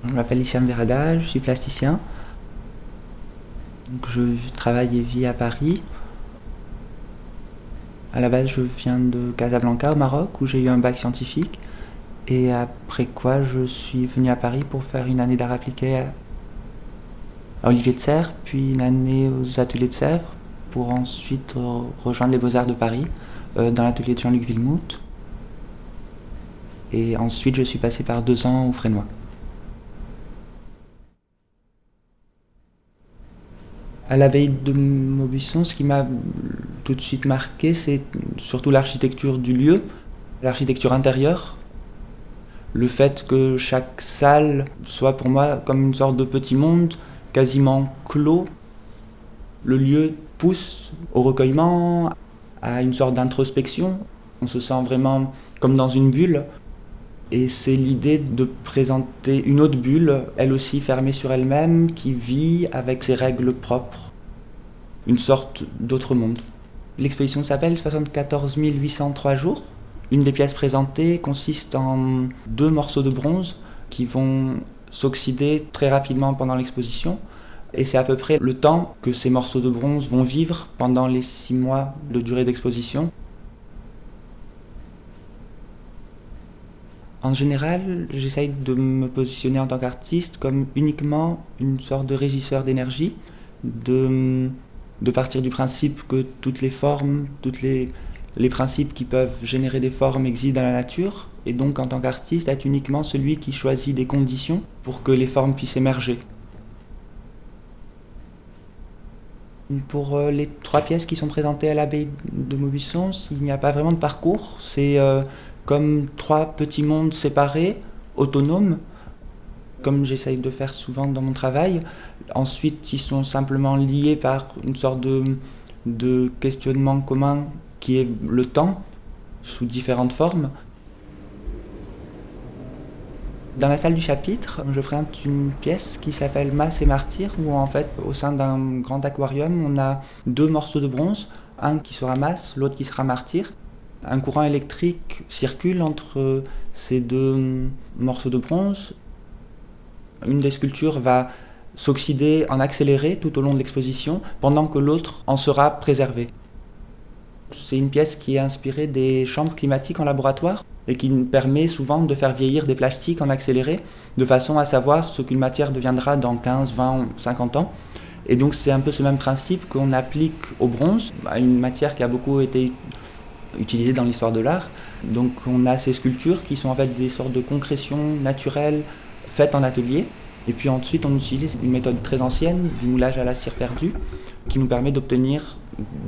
Je m'appelle Hicham Berada, je suis plasticien. Donc, je travaille et vis à Paris. À la base, je viens de Casablanca, au Maroc, où j'ai eu un bac scientifique. Et après quoi, je suis venu à Paris pour faire une année d'art appliqué à Olivier de Serres, puis une année aux ateliers de Sèvres, pour ensuite rejoindre les Beaux-Arts de Paris, dans l'atelier de Jean-Luc Villemout. Et ensuite, je suis passé par 2 ans au Frénois. À l'abbaye de Maubuisson, ce qui m'a tout de suite marqué, c'est surtout l'architecture du lieu, l'architecture intérieure. Le fait que chaque salle soit pour moi comme une sorte de petit monde, quasiment clos. Le lieu pousse au recueillement, à une sorte d'introspection. On se sent vraiment comme dans une bulle. Et c'est l'idée de présenter une autre bulle, elle aussi fermée sur elle-même, qui vit avec ses règles propres. Une sorte d'autre monde. L'exposition s'appelle 74 803 jours. Une des pièces présentées consiste en 2 morceaux de bronze qui vont s'oxyder très rapidement pendant l'exposition. Et c'est à peu près le temps que ces morceaux de bronze vont vivre pendant les 6 mois de durée d'exposition. En général, j'essaye de me positionner en tant qu'artiste comme uniquement une sorte de régisseur d'énergie, de partir du principe que toutes les formes, les principes qui peuvent générer des formes existent dans la nature, et donc en tant qu'artiste, être uniquement celui qui choisit des conditions pour que les formes puissent émerger. Pour les 3 pièces qui sont présentées à l'abbaye de Maubuisson, il n'y a pas vraiment de parcours, c'est comme 3 petits mondes séparés, autonomes, comme j'essaye de faire souvent dans mon travail. Ensuite, ils sont simplement liés par une sorte de questionnement commun qui est le temps, sous différentes formes. Dans la salle du chapitre, je présente une pièce qui s'appelle Masse et Martyr, où en fait, au sein d'un grand aquarium, on a 2 morceaux de bronze, un qui sera Masse, l'autre qui sera Martyr. Un courant électrique circule entre ces 2 morceaux de bronze. Une des sculptures va s'oxyder en accéléré tout au long de l'exposition, pendant que l'autre en sera préservée. C'est une pièce qui est inspirée des chambres climatiques en laboratoire et qui permet souvent de faire vieillir des plastiques en accéléré, de façon à savoir ce qu'une matière deviendra dans 15, 20, 50 ans. Et donc c'est un peu ce même principe qu'on applique au bronze, à une matière qui a beaucoup été utilisée dans l'histoire de l'art. Donc on a ces sculptures qui sont en fait des sortes de concrétions naturelles faites en atelier. Et puis ensuite on utilise une méthode très ancienne du moulage à la cire perdue qui nous permet d'obtenir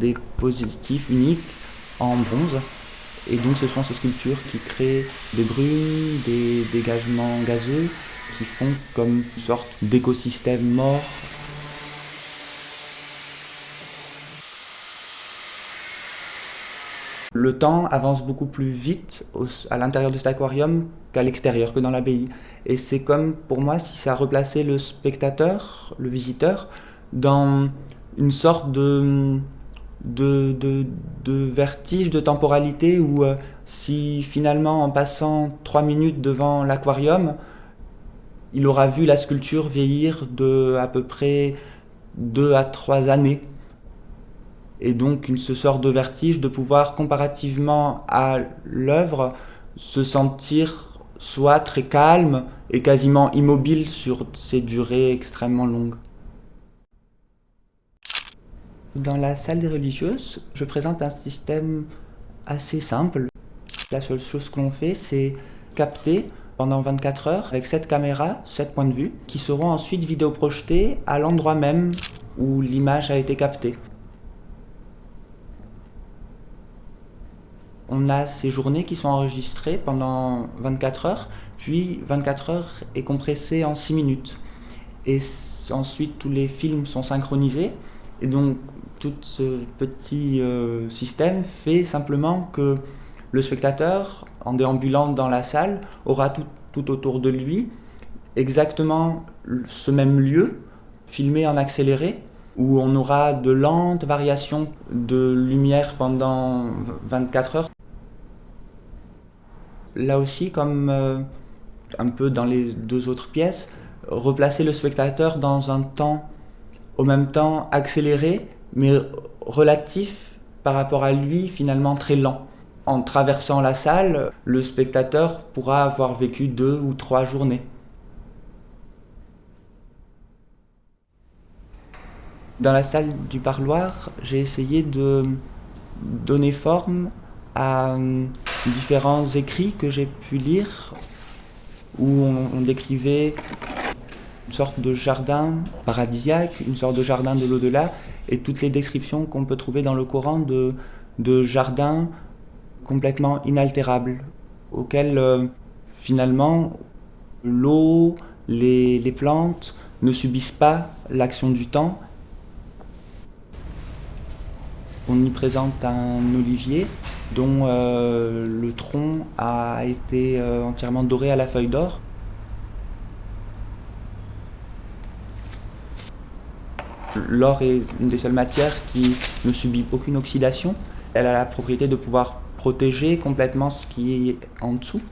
des positifs uniques en bronze. Et donc ce sont ces sculptures qui créent des brumes, des dégagements gazeux, qui font comme une sorte d'écosystème mort. Le temps avance beaucoup plus vite à l'intérieur de cet aquarium qu'à l'extérieur, que dans l'abbaye. Et c'est comme, pour moi, si ça replaçait le spectateur, le visiteur, dans une sorte de vertige de temporalité où si finalement en passant 3 minutes devant l'aquarium, il aura vu la sculpture vieillir de à peu près 2 à 3 années. Et donc ce sort de vertige de pouvoir comparativement à l'œuvre se sentir soit très calme et quasiment immobile sur ces durées extrêmement longues. Dans la salle des religieuses, je présente un système assez simple. La seule chose que l'on fait, c'est capter pendant 24 heures avec 7 caméras, 7 points de vue, qui seront ensuite vidéoprojetés à l'endroit même où l'image a été captée. On a ces journées qui sont enregistrées pendant 24 heures, puis 24 heures est compressé en 6 minutes. Et ensuite, tous les films sont synchronisés. Et donc, tout ce petit système fait simplement que le spectateur, en déambulant dans la salle, aura tout autour de lui exactement ce même lieu, filmé en accéléré, où on aura de lentes variations de lumière pendant 24 heures. Là aussi, comme un peu dans les 2 autres pièces, replacer le spectateur dans un temps, au même temps accéléré, mais relatif par rapport à lui, finalement très lent. En traversant la salle, le spectateur pourra avoir vécu 2 ou 3 journées. Dans la salle du parloir, j'ai essayé de donner forme à différents écrits que j'ai pu lire, où on décrivait une sorte de jardin paradisiaque, une sorte de jardin de l'au-delà, et toutes les descriptions qu'on peut trouver dans le Coran de jardins complètement inaltérables, auxquels finalement l'eau, les plantes ne subissent pas l'action du temps. On y présente un olivier dont le tronc a été entièrement doré à la feuille d'or. L'or est une des seules matières qui ne subit aucune oxydation. Elle a la propriété de pouvoir protéger complètement ce qui est en dessous.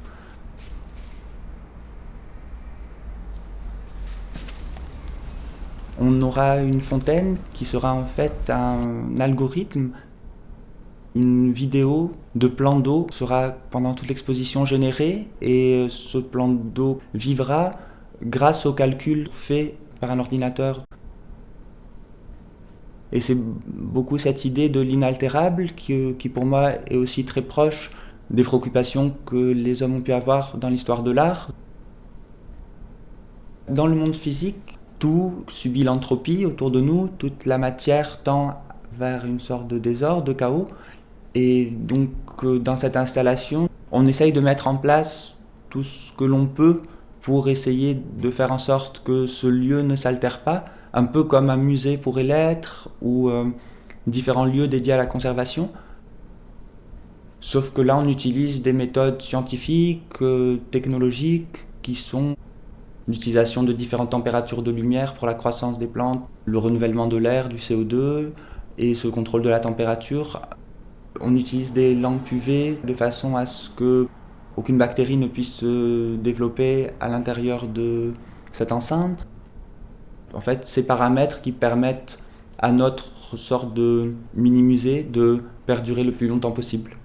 On aura une fontaine qui sera en fait un algorithme. Une vidéo de plan d'eau sera pendant toute l'exposition générée et ce plan d'eau vivra grâce au calcul fait par un ordinateur. Et c'est beaucoup cette idée de l'inaltérable qui pour moi est aussi très proche des préoccupations que les hommes ont pu avoir dans l'histoire de l'art. Dans le monde physique, tout subit l'entropie autour de nous, toute la matière tend vers une sorte de désordre, de chaos. Et donc dans cette installation, on essaye de mettre en place tout ce que l'on peut pour essayer de faire en sorte que ce lieu ne s'altère pas, un peu comme un musée pourrait l'être, ou différents lieux dédiés à la conservation. Sauf que là, on utilise des méthodes scientifiques, technologiques, qui sont l'utilisation de différentes températures de lumière pour la croissance des plantes, le renouvellement de l'air, du CO2, et ce contrôle de la température. On utilise des lampes UV de façon à ce qu'aucune bactérie ne puisse se développer à l'intérieur de cette enceinte. En fait, ces paramètres qui permettent à notre sorte de mini-musée de perdurer le plus longtemps possible.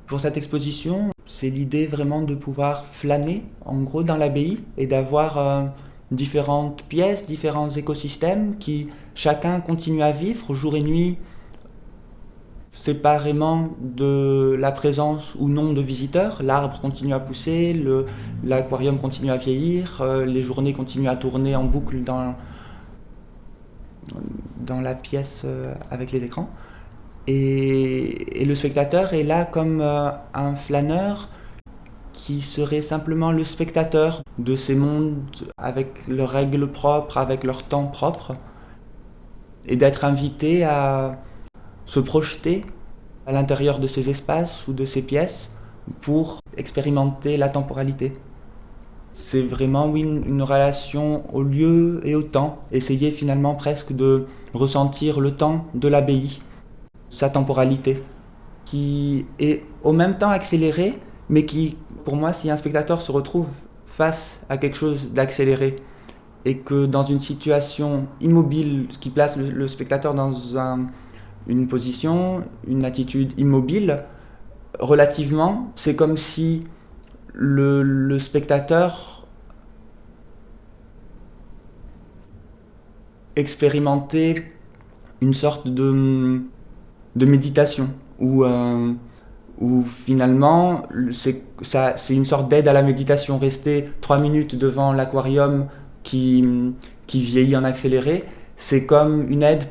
Pour cette exposition, c'est l'idée vraiment de pouvoir flâner, en gros, dans l'abbaye et d'avoir différentes pièces, différents écosystèmes qui chacun continue à vivre jour et nuit, séparément de la présence ou non de visiteurs. L'arbre continue à pousser, l'aquarium continue à vieillir, les journées continuent à tourner en boucle dans la pièce avec les écrans. Et le spectateur est là comme un flâneur qui serait simplement le spectateur de ces mondes avec leurs règles propres, avec leur temps propre, et d'être invité à se projeter à l'intérieur de ces espaces ou de ces pièces pour expérimenter la temporalité. C'est vraiment une relation au lieu et au temps, essayer finalement presque de ressentir le temps de l'abbaye, sa temporalité, qui est au même temps accélérée, mais qui, pour moi, si un spectateur se retrouve face à quelque chose d'accéléré, et que dans une situation immobile qui place le spectateur dans une position, une attitude immobile, relativement, c'est comme si le spectateur expérimentait une sorte de méditation, où finalement c'est une sorte d'aide à la méditation. Rester 3 minutes devant l'aquarium qui vieillit en accéléré, c'est comme une aide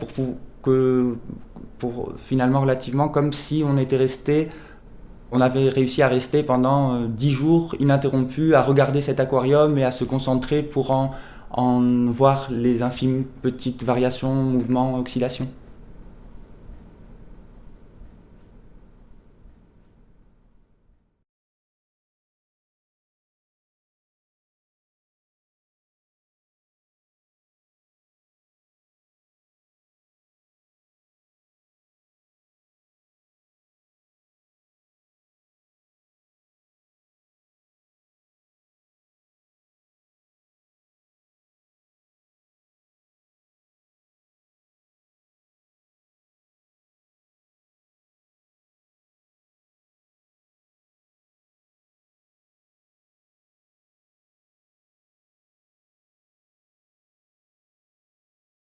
pour finalement relativement comme si on avait réussi à rester pendant 10 jours ininterrompus à regarder cet aquarium et à se concentrer pour en voir les infimes petites variations, mouvements, oscillations.